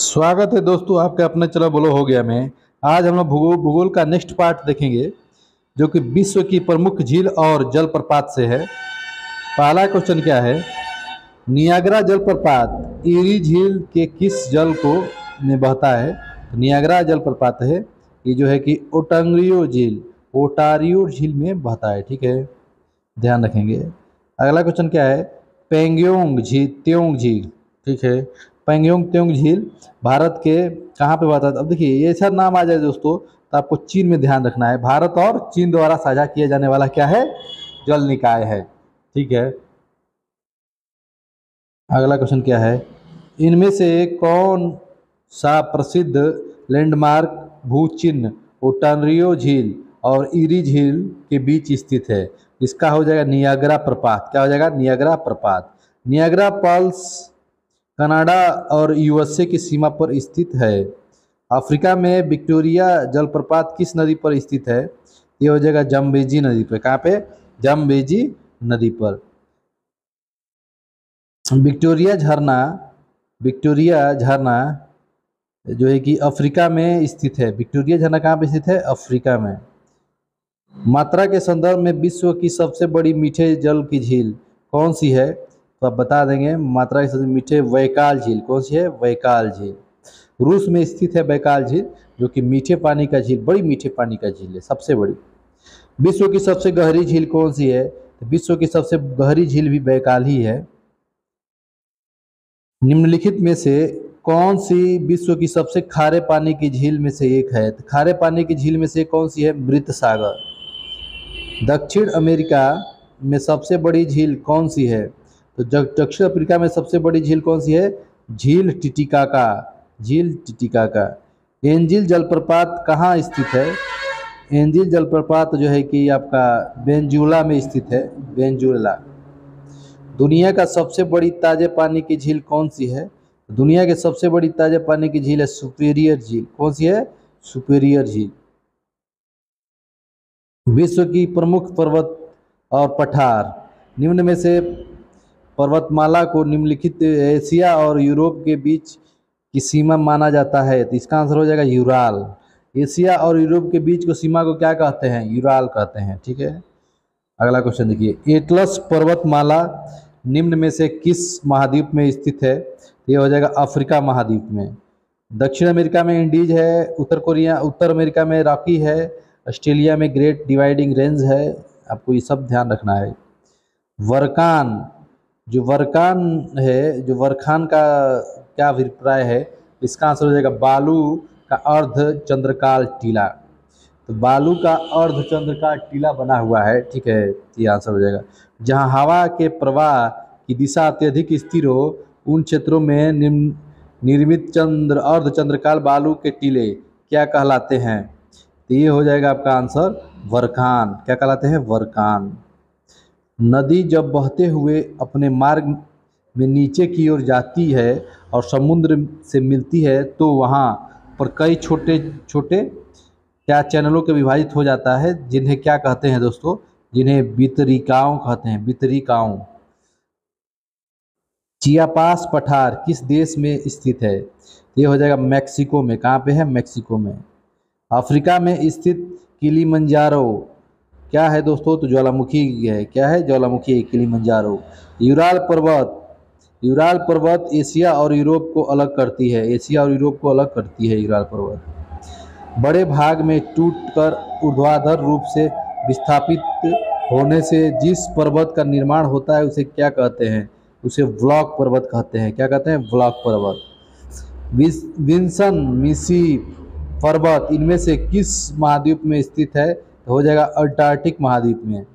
स्वागत है दोस्तों आपके अपने चलो बोलो हो गया में। आज हम लोग भूगोल भूगोल का नेक्स्ट पार्ट देखेंगे जो कि विश्व की प्रमुख झील और जलप्रपात से है। पहला क्वेश्चन क्या है, नियाग्रा जलप्रपात इरी झील के किस जल को में बहता है। तो नियाग्रा जलप्रपात है ये जो है कि ओटारियो झील में बहता है। ठीक है, ध्यान रखेंगे। अगला क्वेश्चन क्या है, त्योंग झील। ठीक है, पेंगोंग त्योंग झील भारत के कहाँ पे बहता है। अब देखिए ये ऐसा नाम आ जाए दोस्तों तो आपको चीन में ध्यान रखना है। भारत और चीन द्वारा साझा किया जाने वाला क्या है, जल निकाय है। ठीक है, अगला क्वेश्चन क्या है, इनमें से कौन सा प्रसिद्ध लैंडमार्क भू चिन्ह ओटानरियो झील और इरी झील के बीच स्थित है। इसका हो जाएगा नियाग्रा प्रपात। क्या हो जाएगा, नियाग्रा प्रपात। नियाग्रा फॉल्स कनाडा और यूएसए की सीमा पर स्थित है। अफ्रीका में विक्टोरिया जलप्रपात किस नदी पर स्थित है। ये हो जाएगा जम्बेजी नदी पर। कहाँ पे, जम्बेजी नदी पर। विक्टोरिया झरना जो है कि अफ्रीका में स्थित है। विक्टोरिया झरना कहाँ पे स्थित है, अफ्रीका में। मात्रा के संदर्भ में विश्व की सबसे बड़ी मीठे जल की झील कौन सी है। तो आप बता देंगे, मात्रा के सबसे मीठे बैकाल झील। कौन सी है, बैकाल झील। रूस में स्थित है बैकाल झील जो कि मीठे पानी का झील, बड़ी मीठे पानी का झील है, सबसे बड़ी। विश्व की सबसे गहरी झील कौन सी है। तो विश्व की सबसे गहरी झील भी बैकाल ही है। निम्नलिखित में से कौन सी विश्व की सबसे खारे पानी की झील में से एक है। तो खारे पानी की झील में से कौन सी है, मृत सागर। दक्षिण अमेरिका में सबसे बड़ी झील कौन सी है। तो दक्षिण अफ्रीका में सबसे बड़ी झील कौन सी है, झील टिटिकाका। झील टिटिकाका। एंजिल जलप्रपात कहाँ स्थित है। एंजिल जलप्रपात जो है कि आपका वेनेजुएला में स्थित है, वेनेजुएला। दुनिया का सबसे बड़ी ताजे पानी की झील कौन सी है। दुनिया के सबसे बड़ी ताजे पानी की झील है सुपीरियर झील। कौन सी है, सुपीरियर झील। विश्व की प्रमुख पर्वत और पठार, निम्न में से पर्वतमाला को निम्नलिखित एशिया और यूरोप के बीच की सीमा माना जाता है। तो इसका आंसर हो जाएगा यूराल। एशिया और यूरोप के बीच को सीमा को क्या कहते हैं, यूराल कहते हैं। ठीक है, अगला क्वेश्चन देखिए, एटलस पर्वतमाला निम्न में से किस महाद्वीप में स्थित है। ये हो जाएगा अफ्रीका महाद्वीप में। दक्षिण अमेरिका में इंडीज है, उत्तर अमेरिका में रॉकी है, ऑस्ट्रेलिया में ग्रेट डिवाइडिंग रेंज है। आपको ये सब ध्यान रखना है। वर्कान, जो वर्कान है, जो वर्खान का क्या अभिप्राय है, इसका आंसर हो जाएगा बालू का अर्ध चंद्रकाल टीला। तो बालू का अर्ध चंद्रकाल टीला बना हुआ है। ठीक है, ये आंसर हो जाएगा। जहां हवा के प्रवाह की दिशा अत्यधिक स्थिर हो उन क्षेत्रों में निर्मित अर्ध चंद्रकाल बालू के टीले क्या कहलाते हैं। तो ये हो जाएगा आपका आंसर वर्खान। क्या कहलाते हैं, वर्खान। नदी जब बहते हुए अपने मार्ग में नीचे की ओर जाती है और समुद्र से मिलती है तो वहाँ पर कई छोटे छोटे क्या चैनलों के विभाजित हो जाता है, जिन्हें क्या कहते हैं दोस्तों, जिन्हें वितरिकाओं कहते हैं, वितरिकाओं। चियापास पठार किस देश में स्थित है। ये हो जाएगा मैक्सिको में। कहाँ पे है, मैक्सिको में। अफ्रीका में स्थित किलिमंजारो क्या है दोस्तों, तो ज्वालामुखी है। क्या है, ज्वालामुखी है, किलिमंजारो। यूराल पर्वत एशिया और यूरोप को अलग करती है। एशिया और यूरोप को अलग करती है यूराल पर्वत। बड़े भाग में टूटकर ऊर्ध्वाधर रूप से विस्थापित होने से जिस पर्वत का निर्माण होता है उसे क्या कहते हैं, उसे ब्लॉक पर्वत कहते हैं। क्या कहते हैं, ब्लॉक पर्वत। विंसन मिसी पर्वत इनमें से किस महाद्वीप में स्थित है। तो हो जाएगा अंटार्कटिक महाद्वीप में।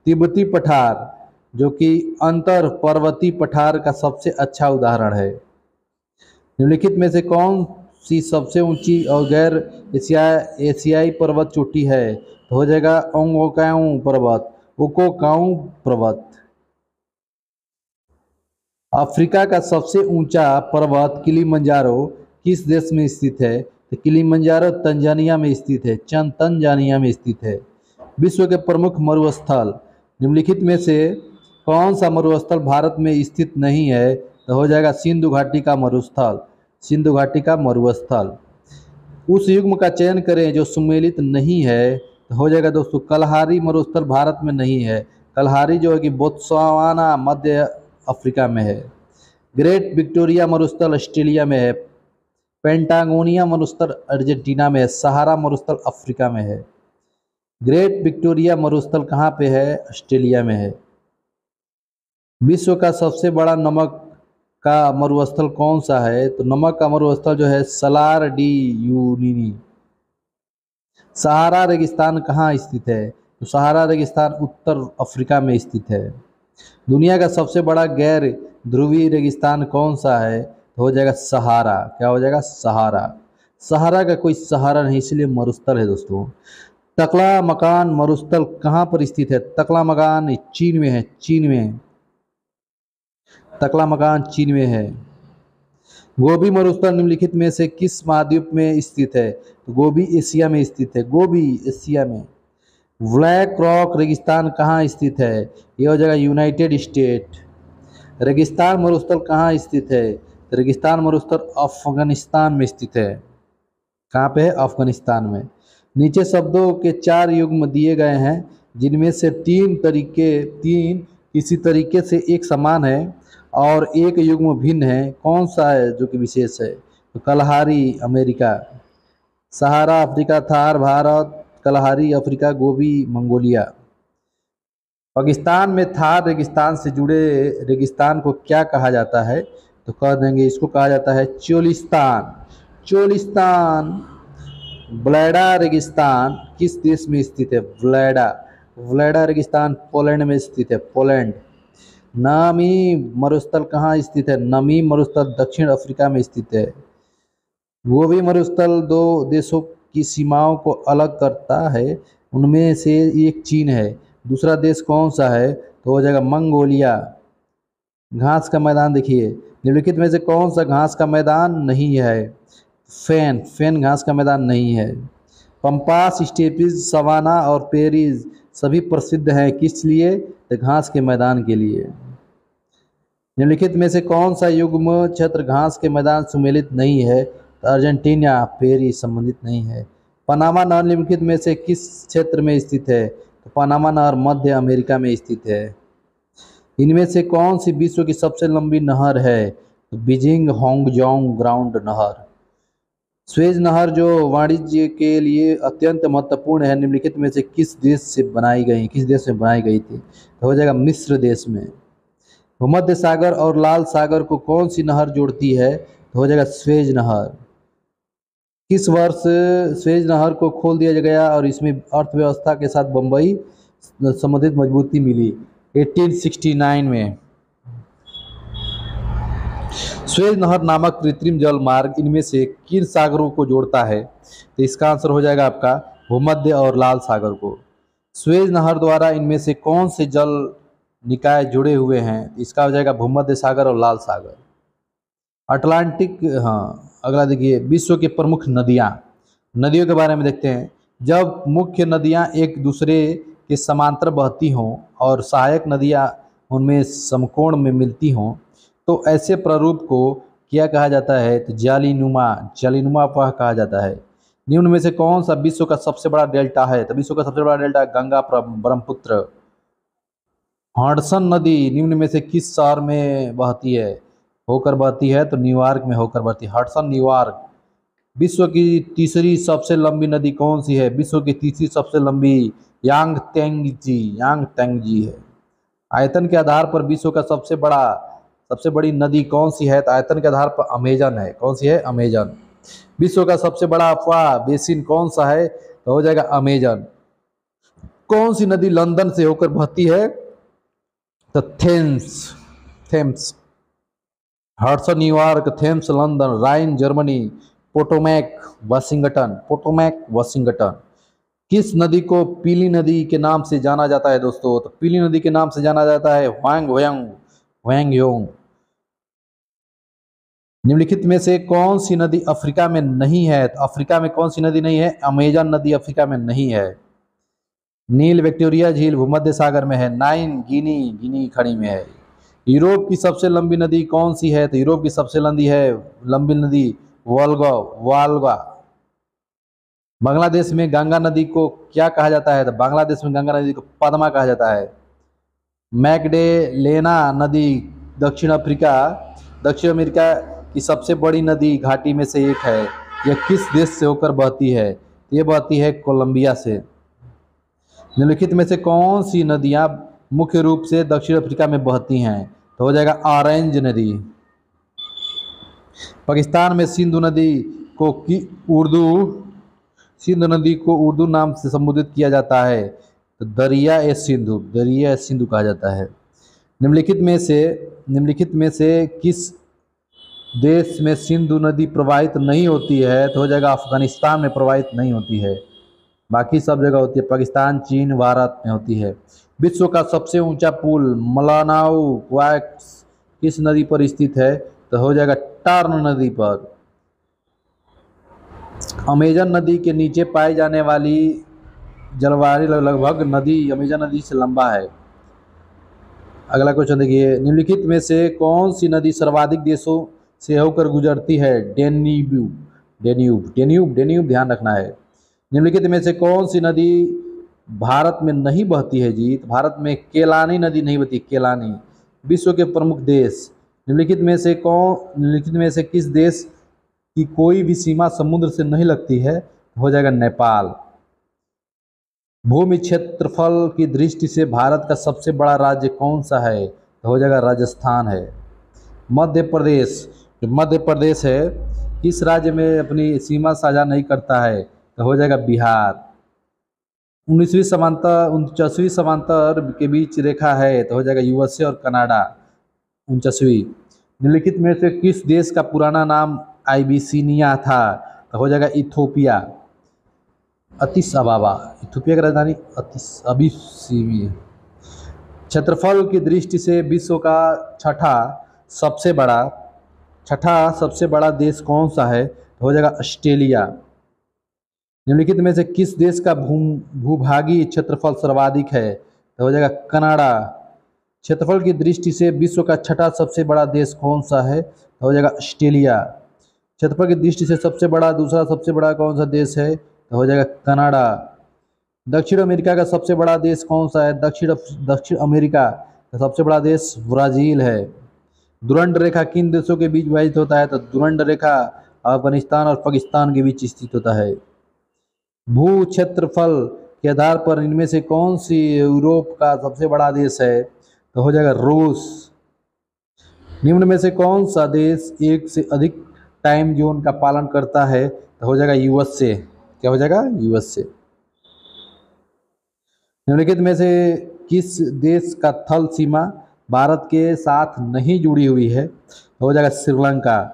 तिब्बती पठार जो कि अंतर पर्वतीय पठार का सबसे अच्छा उदाहरण है। निम्नलिखित में से कौन सी सबसे ऊंची और गैर एशियाई पर्वत चोटी है। तो हो जाएगा ओंगोकाऊ पर्वत, ओकोकाऊ पर्वत। अफ्रीका का सबसे ऊंचा पर्वत किलिमंजारो किस देश में स्थित है। तो किलिमंजारो तंजानिया में स्थित है, तंजानिया में स्थित है। विश्व के प्रमुख मरुस्थल, निम्नलिखित में से कौन सा मरुस्थल भारत में स्थित नहीं है। तो हो जाएगा सिंधु घाटी का मरुस्थल। सिंधु घाटी का मरुस्थल। उस युग्म का चयन करें जो सुमेलित नहीं है, तो हो जाएगा दोस्तों कलहारी मरुस्थल भारत में नहीं है। कलहारी जो है कि बोत्सवाना मध्य अफ्रीका में है। ग्रेट विक्टोरिया मरुस्थल ऑस्ट्रेलिया में है। पेंटागोनिया मरुस्थल अर्जेंटीना में है। सहारा मरुस्थल अफ्रीका में है। ग्रेट विक्टोरिया मरुस्थल कहाँ पे है? ऑस्ट्रेलिया में है। विश्व का सबसे बड़ा नमक का मरुस्थल कौन सा है? तो नमक का मरुस्थल जो है सलार डी यूनिनी। सहारा रेगिस्तान कहाँ स्थित है? तो सहारा रेगिस्तान उत्तर अफ्रीका में स्थित है। दुनिया का सबसे बड़ा गैर ध्रुवीय रेगिस्तान कौन सा है? तो हो जाएगा सहारा। क्या हो जाएगा? सहारा। सहारा का कोई सहारा नहीं, इसलिए मरुस्थल है दोस्तों। तकला मकान मरुस्थल कहाँ पर स्थित है? तकला मकान चीन में है। चीन में तकला मकान चीन में है। गोबी मरुस्थल निम्नलिखित में से किस महाद्वीप में स्थित है? तो गोबी एशिया में स्थित है। गोबी एशिया में। ब्लैक रॉक रेगिस्तान कहाँ स्थित है? यह हो जाएगा यूनाइटेड स्टेट। रेगिस्तान मरुस्थल कहाँ स्थित है? तो रेगिस्तान मरुस्थल अफगानिस्तान में स्थित है। कहाँ पे है? अफगानिस्तान में। नीचे शब्दों के 4 युग्म दिए गए हैं, जिनमें से तीन किसी तरीके से एक समान है और एक युग्म भिन्न है। कौन सा है जो कि विशेष है? तो कलहारी अमेरिका, सहारा Africa, Thar Bharat, Kalahari Africa, गोबी मंगोलिया। पाकिस्तान में थार रेगिस्तान से जुड़े रेगिस्तान को क्या कहा जाता है? तो कह देंगे इसको कहा जाता है चोलिस्तान। चोलिस्तान। ब्लैडा रेगिस्तान किस देश में स्थित है? ब्लैडा रेगिस्तान पोलैंड में स्थित है। पोलैंड। नामी मरुस्थल कहाँ स्थित है? नमी मरुस्थल दक्षिण अफ्रीका में स्थित है। गोबी मरुस्थल 2 देशों की सीमाओं को अलग करता है, उनमें से एक चीन है। दूसरा देश कौन सा है? तो हो जाएगा मंगोलिया। घास का मैदान देखिए, निम्नलिखित में से कौन सा घास का मैदान नहीं है? फेन घास का मैदान नहीं है। पंपास, स्टेपीज, सवाना और पेरीज सभी प्रसिद्ध हैं किस लिए? तो घास के मैदान के लिए। निम्नलिखित में से कौन सा युग्म क्षेत्र घास के मैदान सुमेलित नहीं है? तो अर्जेंटीना पेरी संबंधित नहीं है। पनामा नहर निम्नलिखित में से किस क्षेत्र में स्थित है? तो पनामा नहर मध्य अमेरिका में स्थित है। इनमें से कौन सी विश्व की सबसे लंबी नहर है? तो बीजिंग होंगजोंग ग्राउंड नहर। स्वेज नहर जो वाणिज्य के लिए अत्यंत महत्वपूर्ण है, निम्नलिखित में से किस देश में बनाई गई थी? तो हो जाएगा मिस्र देश में। भूमध्य सागर और लाल सागर को कौन सी नहर जोड़ती है? तो हो जाएगा स्वेज नहर। किस वर्ष स्वेज नहर को खोल दिया गया और इसमें अर्थव्यवस्था के साथ बम्बई संबंधित मजबूती मिली? 1869 में। स्वेज नहर नामक कृत्रिम जल मार्ग इनमें से किन सागरों को जोड़ता है? तो इसका आंसर हो जाएगा आपका भूमध्य और लाल सागर को। स्वेज नहर द्वारा इनमें से कौन से जल निकाय जुड़े हुए हैं? इसका हो जाएगा भूमध्य सागर और लाल सागर। अटलांटिक। अगला देखिए, विश्व की प्रमुख नदियों के बारे में देखते हैं। जब मुख्य नदियां एक दूसरे के समांतर बहती हों और सहायक नदियां उनमें समकोण में मिलती हों, तो ऐसे प्रारूप को क्या कहा जाता है? तो जालीनुमा प्रवाह कहा जाता है। निम्न में से कौन सा विश्व का सबसे बड़ा डेल्टा है? तो विश्व का सबसे बड़ा डेल्टा गंगा ब्रह्मपुत्र। हडसन नदी निम्न में से किस शहर में होकर बहती है? तो न्यूयॉर्क में होकर बहती है। Hudson New York. विश्व की तीसरी सबसे लंबी नदी कौन सी है? विश्व की तीसरी सबसे लंबी यांगत्सेंगी है। आयतन के आधार पर विश्व का सबसे बड़ी नदी कौन सी है? तो आयतन के आधार पर अमेजन है। कौन सी है? अमेजन। विश्व का सबसे बड़ा अफवाह बेसिन कौन सा है? तो हो जाएगा अमेजन। कौन सी नदी लंदन से होकर बहती है? तो Thames. Hudson New York, Thames London, Rhine Germany, Potomac Washington. किस नदी को पीली नदी के नाम से जाना जाता है दोस्तों? तो पीली नदी के नाम से जाना जाता है ह्वांगयोंग। निम्नलिखित में से कौन सी नदी अफ्रीका में नहीं है? तो अफ्रीका में कौन सी नदी नहीं है? अमेजन नदी अफ्रीका में नहीं है। नील विक्टोरिया झील भूमध्य सागर में है। नाइन गिनी खाड़ी में है। यूरोप की सबसे लंबी नदी कौन सी है? तो यूरोप की सबसे लंबी नदी वोल्गा वाल्गा। बांग्लादेश में गंगा नदी को क्या कहा जाता है? तो बांग्लादेश में गंगा नदी को पद्मा कहा जाता है। मैगडेलेना नदी दक्षिण अमेरिका की सबसे बड़ी नदी घाटी में से एक है। यह किस देश से होकर बहती है? ये बहती है कोलंबिया से। निम्नलिखित में से कौन सी नदियां मुख्य रूप से दक्षिण अफ्रीका में बहती हैं? तो हो जाएगा ऑरेंज नदी। पाकिस्तान में सिंधु नदी को उर्दू नाम से संबोधित किया जाता है। तो दरिया ए सिंधु कहा जाता है। निम्नलिखित में से किस देश में सिंधु नदी प्रवाहित नहीं होती है? तो हो जाएगा अफगानिस्तान में प्रवाहित नहीं होती है, बाकी सब जगह होती है। पाकिस्तान, चीन, भारत में होती है। विश्व का सबसे ऊंचा पुल मलानाऊ क्वाक्स किस नदी पर स्थित है? तो हो जाएगा टार्न नदी पर। अमेजन नदी के नीचे पाई जाने वाली जलवायु लगभग नदी अमेजन नदी से लंबा है। अगला क्वेश्चन देखिए, निम्नलिखित में से कौन सी नदी सर्वाधिक देशों से होकर गुजरती है? डेन्यूब ध्यान रखना है। निम्नलिखित में से कौन सी नदी भारत में नहीं बहती है जी? तो भारत में केलानी नदी नहीं बहती, केलानी। विश्व के प्रमुख देश, निम्नलिखित में से किस देश की कोई भी सीमा समुद्र से नहीं लगती है? हो जाएगा नेपाल। भूमि क्षेत्रफल की दृष्टि से भारत का सबसे बड़ा राज्य कौन सा है? तो हो जाएगा राजस्थान है। मध्य प्रदेश है किस राज्य में अपनी सीमा साझा नहीं करता है? तो हो जाएगा बिहार। 49वीं समांतर के बीच रेखा है, तो हो जाएगा यूएसए और कनाडा। 49वीं। निम्नलिखित में से किस देश का पुराना नाम आइबिसिनिया था? तो हो जाएगा इथोपिया। अतिस अबाबा, इथोपिया की राजधानी अबिसिनिया। क्षेत्रफल की दृष्टि से विश्व का छठा सबसे बड़ा देश कौन सा है? तो हो जाएगा ऑस्ट्रेलिया। निम्नलिखित में से किस देश का भूभागीय क्षेत्रफल सर्वाधिक है? तो हो जाएगा कनाडा। क्षेत्रफल की दृष्टि से विश्व का छठा सबसे बड़ा देश कौन सा है? तो हो जाएगा ऑस्ट्रेलिया। क्षेत्रफल की दृष्टि से दूसरा सबसे बड़ा कौन सा देश है? तो हो जाएगा कनाडा। दक्षिण अमेरिका का सबसे बड़ा देश कौन सा है? दक्षिण अमेरिका का सबसे बड़ा देश ब्राजील है। दुरंड रेखा किन देशों के बीच विभाजित होता है? तो दुरंड रेखा अफगानिस्तान और पाकिस्तान के बीच स्थित होता है। भू क्षेत्रफल के आधार पर इनमें से कौन सी यूरोप का सबसे बड़ा देश है? तो हो जाएगा रूस। निम्न में से कौन सा देश एक से अधिक टाइम जोन का पालन करता है? तो हो जाएगा यूएसए। क्या हो जाएगा? यूएसए। निम्नलिखित में से किस देश का थल सीमा भारत के साथ नहीं जुड़ी हुई है? तो हो जाएगा श्रीलंका।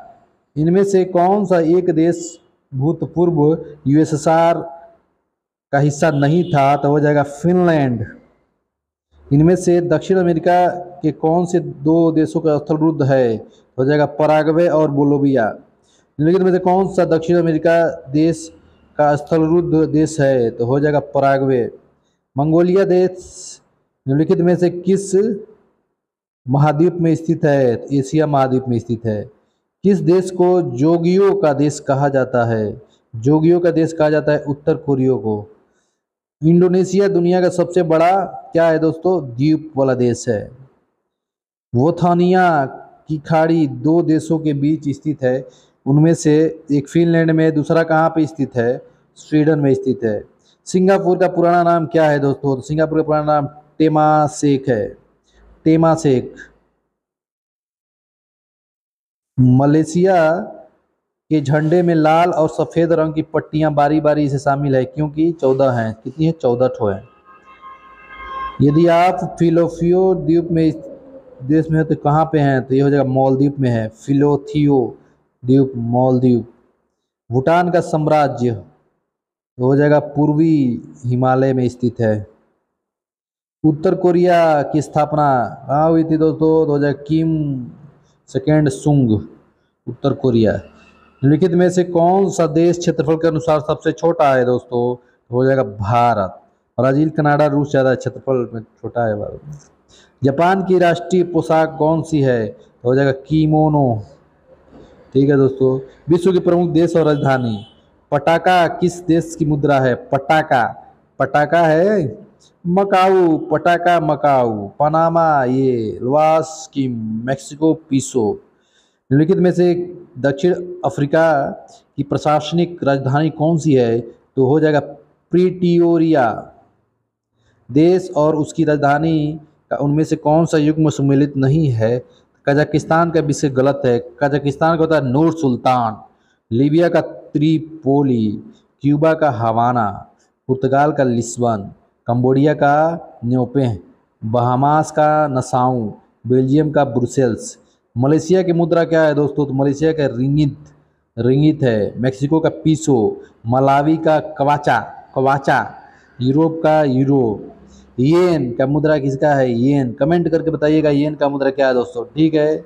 इनमें से कौन सा एक देश भूतपूर्व यूएसएसआर का हिस्सा नहीं था? तो हो जाएगा फिनलैंड। इनमें से दक्षिण अमेरिका के कौन से दो देशों का स्थलरुद्ध है? हो जाएगा पराग्वे और बोलोविया। निम्नलिखित में से कौन सा दक्षिण अमेरिका देश का स्थलरुद्ध देश है? तो हो जाएगा पराग्वे। मंगोलिया देश निम्नलिखित में से किस महाद्वीप में स्थित है? एशिया महाद्वीप में स्थित है। किस देश को जोगियों का देश कहा जाता है? जोगियों का देश कहा जाता है उत्तर कोरिया को। इंडोनेशिया दुनिया का सबसे बड़ा क्या है दोस्तों? द्वीप वाला देश है। वोथानिया की खाड़ी दो देशों के बीच स्थित है, उनमें से एक फिनलैंड में, दूसरा कहाँ पे स्थित है? स्वीडन में स्थित है। सिंगापुर का पुराना नाम क्या है दोस्तों? तो सिंगापुर का पुराना नाम टेमासेक है। टेमासेक। मलेशिया के झंडे में लाल और सफ़ेद रंग की पट्टियां बारी बारी से शामिल है क्योंकि 14 हैं। कितनी है? 14 ठो है। यदि आप फिलोथियो द्वीप में देश में है तो कहाँ पे हैं? तो ये हो जाएगा मालदीव में है। फिलोथियो द्वीप, मालदीव। भूटान का साम्राज्य हो जाएगा पूर्वी हिमालय में स्थित है। उत्तर कोरिया की स्थापना कहाँ हुई थी दोस्तों? तो हो जाएगा किम सेकेंड सुंग, उत्तर कोरिया। निम्नलिखित में से कौन सा देश क्षेत्रफल के अनुसार सबसे छोटा है दोस्तों? तो हो जाएगा भारत। ब्राजील, कनाडा, रूस ज़्यादा क्षेत्रफल में छोटा है भारत। जापान की राष्ट्रीय पोशाक कौन सी है? तो हो जाएगा कीमोनो। ठीक है दोस्तों। विश्व के प्रमुख देश और राजधानी। पटाका किस देश की मुद्रा है? पटाका, पटाका है मकाऊ, पटाका मकाऊ, पनामा ये लवास की, मैक्सिको पीसो। निम्नलिखित में से दक्षिण अफ्रीका की प्रशासनिक राजधानी कौन सी है? तो हो जाएगा प्रिटोरिया। देश और उसकी राजधानी का उनमें से कौन सा युग्म सम्मिलित नहीं है? कजाकिस्तान का विषय गलत है। कजाकिस्तान का होता है नूर सुल्तान, लीबिया का त्रिपोली, क्यूबा का हवाना, पुर्तगाल का लिस्बन, कंबोडिया का न्योपेह, बहामास का नसाऊ, बेल्जियम का ब्रुसेल्स। मलेशिया की मुद्रा क्या है दोस्तों? तो मलेशिया का रिंगित, रिंगित है। मेक्सिको का पीसो, मलावी का कवाचा, कवाचा, यूरोप का यूरो। येन का मुद्रा किसका है? येन। कमेंट करके बताइएगा येन का मुद्रा क्या है दोस्तों। ठीक है।